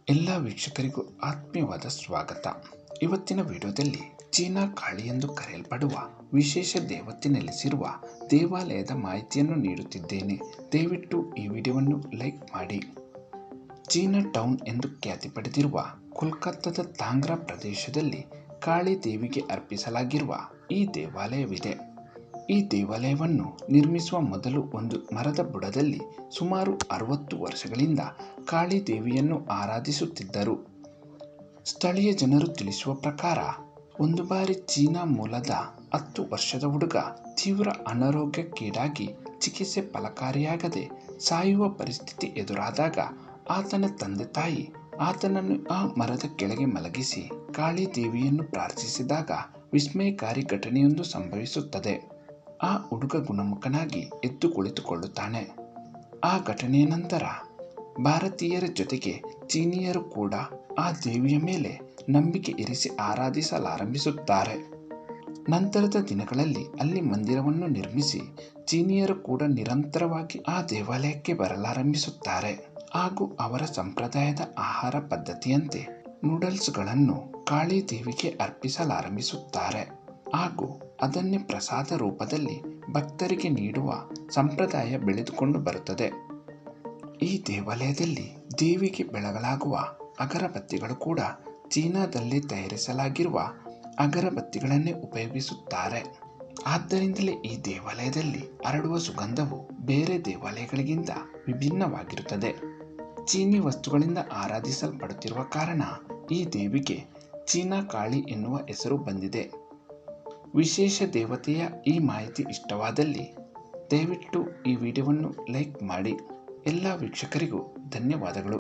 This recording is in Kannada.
ಎಲ್ಲ ವೀಕ್ಷಕರಿಗೂ ಆತ್ಮೀಯವಾದ ಸ್ವಾಗತ. ಇವತ್ತಿನ ವಿಡಿಯೋದಲ್ಲಿ ಚೀನಾ ಕಾಳಿ ಎಂದು ಕರೆಯಲ್ಪಡುವ ವಿಶೇಷ ದೇವತೆ ನೆಲೆಸಿರುವ ದೇವಾಲಯದ ಮಾಹಿತಿಯನ್ನು ನೀಡುತ್ತಿದ್ದೇನೆ. ದಯವಿಟ್ಟು ಈ ವಿಡಿಯೋವನ್ನು ಲೈಕ್ ಮಾಡಿ. ಚೀನಾ ಟೌನ್ ಎಂದು ಖ್ಯಾತಿ ಪಡೆದಿರುವ ಕೋಲ್ಕತ್ತಾದ ತಾಂಗ್ರಾ ಪ್ರದೇಶದಲ್ಲಿ ಕಾಳಿ ದೇವಿಗೆ ಅರ್ಪಿಸಲಾಗಿರುವ ಈ ದೇವಾಲಯವಿದೆ. ಈ ದೇವಾಲಯವನ್ನು ನಿರ್ಮಿಸುವ ಮೊದಲು ಒಂದು ಮರದ ಬುಡದಲ್ಲಿ ಸುಮಾರು 60 ವರ್ಷಗಳಿಂದ ಕಾಳಿ ದೇವಿಯನ್ನು ಆರಾಧಿಸುತ್ತಿದ್ದರು. ಸ್ಥಳೀಯ ಜನರು ತಿಳಿಸುವ ಪ್ರಕಾರ ಒಂದು ಬಾರಿ ಚೀನಾ ಮೂಲದ 10 ವರ್ಷದ ಹುಡುಗ ತೀವ್ರ ಅನಾರೋಗ್ಯಕ್ಕೀಡಾಗಿ ಚಿಕಿತ್ಸೆ ಫಲಕಾರಿಯಾಗದೆ ಸಾಯುವ ಪರಿಸ್ಥಿತಿ ಎದುರಾದಾಗ ಆತನ ತಂದೆ ತಾಯಿ ಆತನನ್ನು ಆ ಮರದ ಕೆಳಗೆ ಮಲಗಿಸಿ ಕಾಳಿ ದೇವಿಯನ್ನು ಪ್ರಾರ್ಥಿಸಿದಾಗ ವಿಸ್ಮಯಕಾರಿ ಘಟನೆಯೊಂದು ಸಂಭವಿಸುತ್ತದೆ. ಆ ಹುಡುಗ ಗುಣಮುಖನಾಗಿ ಎದ್ದು ಕುಳಿತುಕೊಳ್ಳುತ್ತಾನೆ. ಆ ಘಟನೆಯ ನಂತರ ಭಾರತೀಯರ ಜೊತೆಗೆ ಚೀನೀಯರು ಕೂಡ ಆ ದೇವಿಯ ಮೇಲೆ ನಂಬಿಕೆ ಇರಿಸಿ ಆರಾಧಿಸಲಾರಂಭಿಸುತ್ತಾರೆ. ನಂತರದ ದಿನಗಳಲ್ಲಿ ಅಲ್ಲಿ ಮಂದಿರವನ್ನು ನಿರ್ಮಿಸಿ ಚೀನೀಯರು ಕೂಡ ನಿರಂತರವಾಗಿ ಆ ದೇವಾಲಯಕ್ಕೆ ಬರಲಾರಂಭಿಸುತ್ತಾರೆ ಹಾಗೂ ಅವರ ಸಂಪ್ರದಾಯದ ಆಹಾರ ಪದ್ಧತಿಯಂತೆ ನೂಡಲ್ಸ್ಗಳನ್ನು ಕಾಳಿ ದೇವಿಗೆ ಅರ್ಪಿಸಲಾರಂಭಿಸುತ್ತಾರೆ ಹಾಗೂ ಅದನ್ನೇ ಪ್ರಸಾದ ರೂಪದಲ್ಲಿ ಭಕ್ತರಿಗೆ ನೀಡುವ ಸಂಪ್ರದಾಯ ಬೆಳೆದುಕೊಂಡು ಬರುತ್ತದೆ. ಈ ದೇವಾಲಯದಲ್ಲಿ ದೇವಿಗೆ ಬೆಳಗಲಾಗುವ ಅಗರಬತ್ತಿಗಳು ಕೂಡ ಚೀನಾದಲ್ಲೇ ತಯಾರಿಸಲಾಗಿರುವ ಅಗರಬತ್ತಿಗಳನ್ನೇ ಉಪಯೋಗಿಸುತ್ತಾರೆ. ಆದ್ದರಿಂದಲೇ ಈ ದೇವಾಲಯದಲ್ಲಿ ಹರಡುವ ಸುಗಂಧವು ಬೇರೆ ದೇವಾಲಯಗಳಿಗಿಂತ ವಿಭಿನ್ನವಾಗಿರುತ್ತದೆ. ಚೀನಿ ವಸ್ತುಗಳಿಂದ ಆರಾಧಿಸಲ್ಪಡುತ್ತಿರುವ ಕಾರಣ ಈ ದೇವಿಗೆ ಚೀನಾ ಕಾಳಿ ಎನ್ನುವ ಹೆಸರು ಬಂದಿದೆ. ವಿಶೇಷ ದೇವತೆಯ ಈ ಮಾಹಿತಿ ಇಷ್ಟವಾದಲ್ಲಿ ದಯವಿಟ್ಟು ಈ ವಿಡಿಯೋವನ್ನು ಲೈಕ್ ಮಾಡಿ. ಎಲ್ಲ ವೀಕ್ಷಕರಿಗೂ ಧನ್ಯವಾದಗಳು.